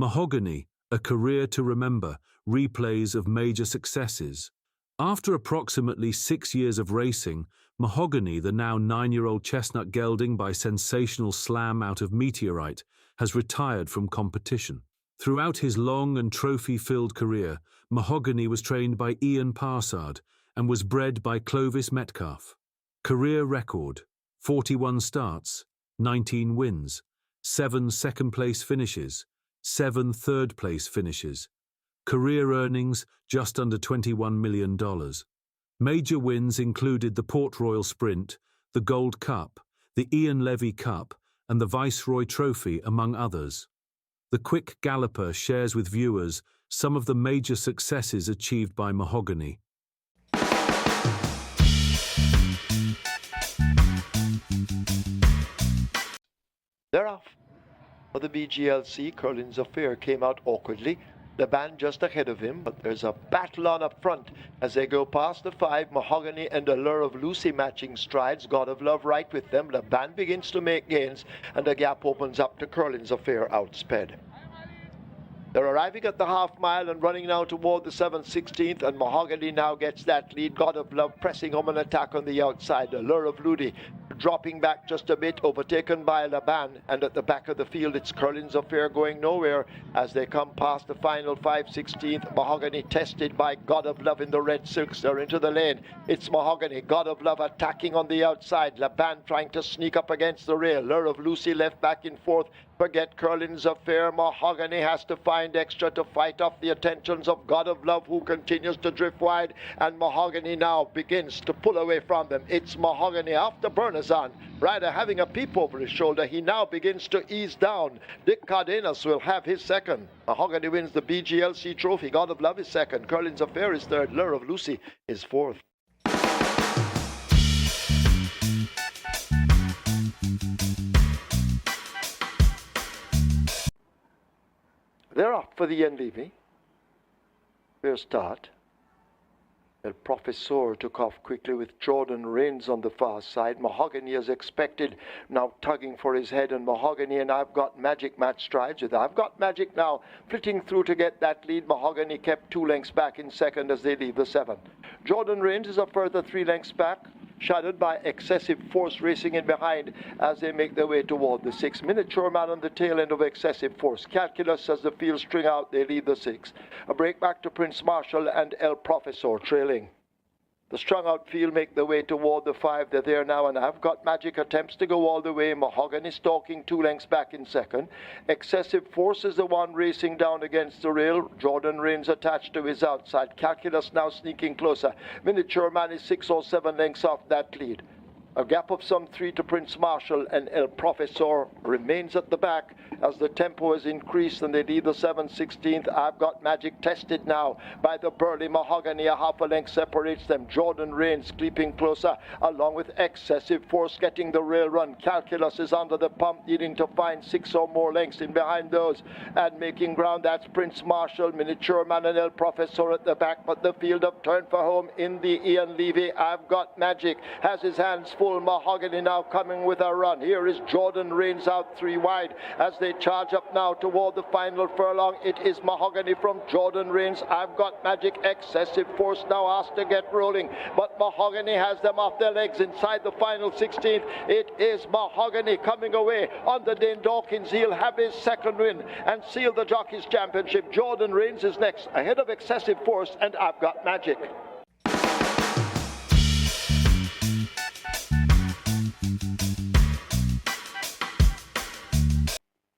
Mahogany, a career to remember, replays of major successes. After approximately 6 years of racing, Mahogany, the now 9-year-old chestnut gelding by Sensational Slam out of Meteorite, has retired from competition. Throughout his long and trophy-filled career, Mahogany was trained by Ian Parsard and was bred by Clovis Metcalfe. Career record: 41 starts, 19 wins, 7 second-place finishes, 7 third-place finishes. Career earnings just under $21 million. Major wins included the Port Royal Sprint, the Gold Cup, the Ian Levy Cup, and the Viceroy Trophy, among others. The quick Galloper shares with viewers some of the major successes achieved by Mahogany. They're off. For the BGLC, Curlin's Affair came out awkwardly. The band just ahead of him, but there's a battle on up front as they go past the 5. Mahogany and Allure of Lucy matching strides. God of Love right with them. The band begins to make gains, and the gap opens up to Curlin's Affair outsped. They're arriving at the half mile and running now toward the 7/16th, and Mahogany now gets that lead. God of Love pressing home an attack on the outside. Allure of Lucy dropping back just a bit, overtaken by Laban, and at the back of the field it's Curlin's Affair going nowhere as they come past the final 5/16th. Mahogany tested by God of Love in the red silks. They're into the lane. It's Mahogany. God of Love attacking on the outside. Laban trying to sneak up against the rail. Allure of Lucy left back in fourth. Forget Curlin's Affair. Mahogany has to find extra to fight off the attentions of God of Love, who continues to drift wide, and Mahogany now begins to pull away from them. It's Mahogany off the burners on. Ryder having a peep over his shoulder. He now begins to ease down. Dick Cardenas will have his second. Mahogany wins the BGLC Trophy. God of Love is second. Curlin's Affair is third. Allure of Lucy is fourth. They're off for the Ian Levy. Fair start. El Professor took off quickly with Jordan Rains on the far side. Mahogany as expected, now tugging for his head, and Mahogany and I've Got Magic match strides with I've Got Magic now flitting through to get that lead. Mahogany kept 2 lengths back in second as they leave the 7. Jordan Rains is a further 3 lengths back, shadowed by Excessive Force racing in behind as they make their way toward the 6. Miniature Man on the tail end of Excessive Force. Calculus as the field string out, they leave the 6. A break back to Prince Marshall and El Professor trailing. The strung out field make their way toward the 5. They're there now, and I've Got Magic attempts to go all the way. Mahogany stalking 2 lengths back in second. Excessive Force is the one racing down against the rail. Jordan Rains attached to his outside. Calculus now sneaking closer. Miniature Man is 6 or 7 lengths off that lead. A gap of some 3 to Prince Marshall, and El Professor remains at the back as the tempo has increased and they lead the 7/16th. I've Got Magic tested now by the burly Mahogany. A half a length separates them. Jordan Rains creeping closer along with Excessive Force getting the rail run. Calculus is under the pump, needing to find 6 or more lengths in behind those and making ground. That's Prince Marshall, Miniature Man and El Professor at the back, but the field have turned for home in the Ian Levy. I've Got Magic has his hands full. Mahogany now coming with a run. Here is Jordan Rains out 3 wide as they charge up now toward the final furlong. It is Mahogany from Jordan Rains. I've Got Magic. Excessive Force now asked to get rolling, but Mahogany has them off their legs inside the final 16th. It is Mahogany coming away under Dane Dawkins. He'll have his second win and seal the Jockeys Championship. Jordan Rains is next, ahead of Excessive Force and I've Got Magic.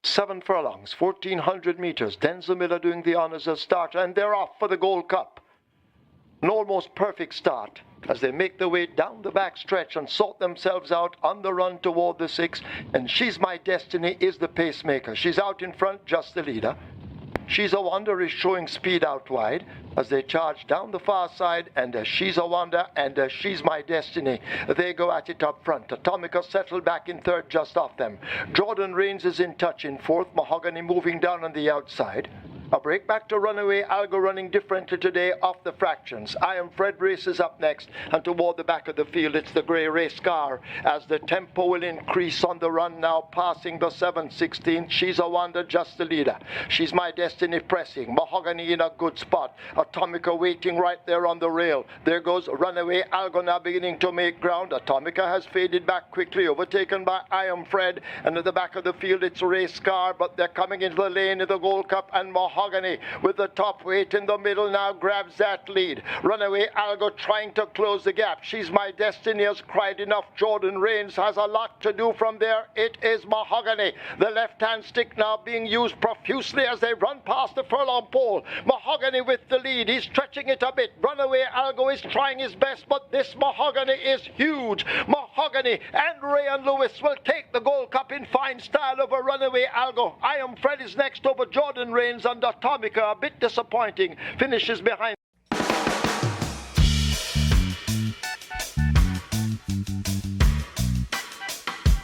7 furlongs, 1,400 meters. Denzel Miller doing the honors as starter, and they're off for the Gold Cup. An almost perfect start as they make their way down the back stretch and sort themselves out on the run toward the 6. And She's My Destiny is the pacemaker. She's out in front, just the leader. She's a Wonder is showing speed out wide as they charge down the far side, and She's a Wonder and She's My Destiny, they go at it up front. Atomica settled back in third just off them. Jordan Rains is in touch in fourth. Mahogany moving down on the outside. A break back to Runaway Algo running differently today off the fractions. I Am Fred races up next, and toward the back of the field it's the grey race car as the tempo will increase on the run now, passing the 7/16. She's a wonder, just the leader. She's My Destiny pressing. Mahogany in a good spot. Atomica waiting right there on the rail. There goes Runaway Algo now beginning to make ground. Atomica has faded back quickly, overtaken by I Am Fred, and at the back of the field it's race car, but they're coming into the lane of the Gold Cup, and Mahogany with the top weight in the middle now grabs that lead. Runaway Algo trying to close the gap. She's My Destiny has cried enough. Jordan Rains has a lot to do from there. It is Mahogany. The left-hand stick now being used profusely as they run past the furlong pole. Mahogany with the lead. He's stretching it a bit. Runaway Algo is trying his best, but this Mahogany is huge. Mahogany and Ray and Lewis will take the Gold Cup in fine style over Runaway Algo. I Am Fred is next over Jordan Rains, and Atomica, a bit disappointing, finishes behind.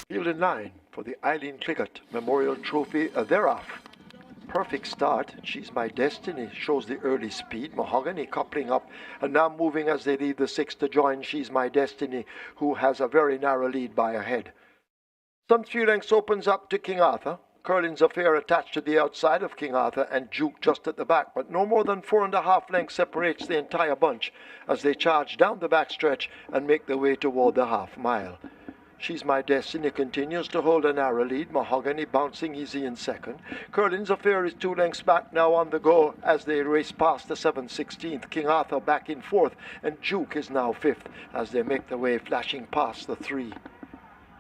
Field in line for the Eileen Cliggott Memorial Trophy. They're off. Perfect start. She's My Destiny shows the early speed. Mahogany coupling up and now moving as they leave the 6 to join She's My Destiny, who has a very narrow lead by a head. Some few lengths opens up to King Arthur. Curlin's Affair attached to the outside of King Arthur, and Duke just at the back, but no more than 4.5 lengths separates the entire bunch as they charge down the backstretch and make their way toward the half mile. She's My Destiny continues to hold a narrow lead. Mahogany bouncing easy in second. Curlin's Affair is 2 lengths back now on the go as they race past the 7/16. King Arthur back in 4th, and Duke is now 5th as they make their way flashing past the 3.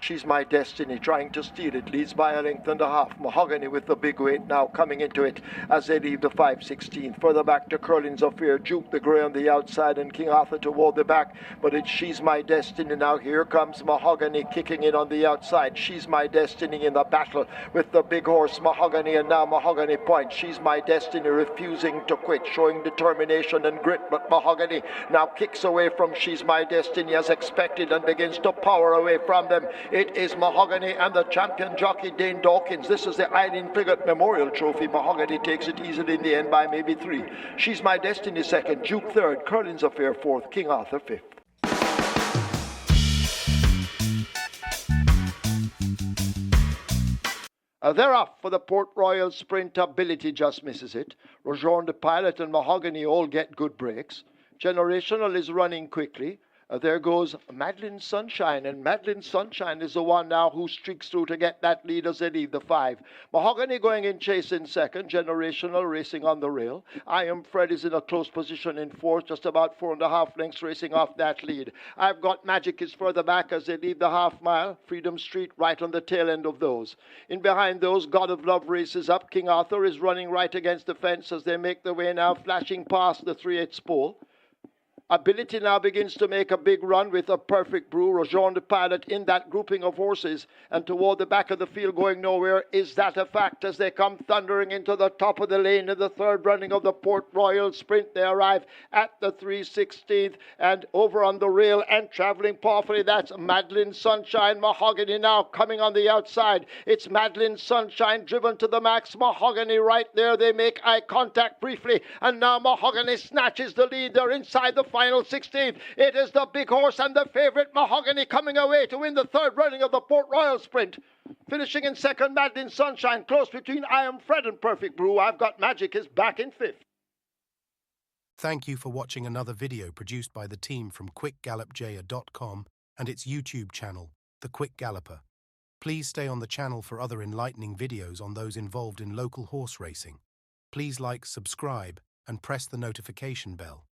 She's My Destiny trying to steal it, leads by 1.5 lengths. Mahogany with the big weight now coming into it as they leave the 5/16. Further back to Curlin's Affair, Duke the Grey on the outside, and King Arthur toward the back, but it's She's My Destiny now. Here comes Mahogany kicking in on the outside. She's My Destiny in the battle with the big horse Mahogany, and now Mahogany points. She's My Destiny refusing to quit, showing determination and grit, but Mahogany now kicks away from She's My Destiny as expected and begins to power away from them. It is Mahogany and the champion jockey Dane Dawkins. This is the Eileen Cliggott Memorial Trophy. Mahogany takes it easily in the end by maybe 3. She's My Destiny 2nd, Duke 3rd, Curlin's Affair 4th, King Arthur 5th. They're off for the Port Royal Sprint. Ability just misses it. Rojon the Pilot and Mahogany all get good breaks. Generational is running quickly. There goes Madeline Sunshine, and Madeline Sunshine is the one now who streaks through to get that lead as they leave the 5. Mahogany going in chase in 2nd, Generational racing on the rail. I Am Fred is in a close position in 4th, just about 4.5 lengths racing off that lead. I've Got Magic is further back as they leave the half mile. Freedom Street right on the tail end of those. In behind those, God of Love races up. King Arthur is running right against the fence as they make their way now, flashing past the 3/8 pole. Ability now begins to make a big run with a Perfect Brew. Rojon the Pilot in that grouping of horses, and toward the back of the field going nowhere. Is that a fact as they come thundering into the top of the lane in the 3rd running of the Port Royal Sprint? They arrive at the 3/16th and over on the rail and traveling powerfully. That's Madeline Sunshine. Mahogany now coming on the outside. It's Madeline Sunshine driven to the max. Mahogany right there. They make eye contact briefly, and now Mahogany snatches the lead. They're inside the final 16th. It is the big horse and the favourite Mahogany coming away to win the 3rd running of the Port Royal Sprint. Finishing in 2nd, Madeline Sunshine, close between I Am Fred and Perfect Brew. I've Got Magic is back in 5th. Thank you for watching another video produced by the team from QuickGallopJaya.com and its YouTube channel, The Quick Galloper. Please stay on the channel for other enlightening videos on those involved in local horse racing. Please like, subscribe, and press the notification bell.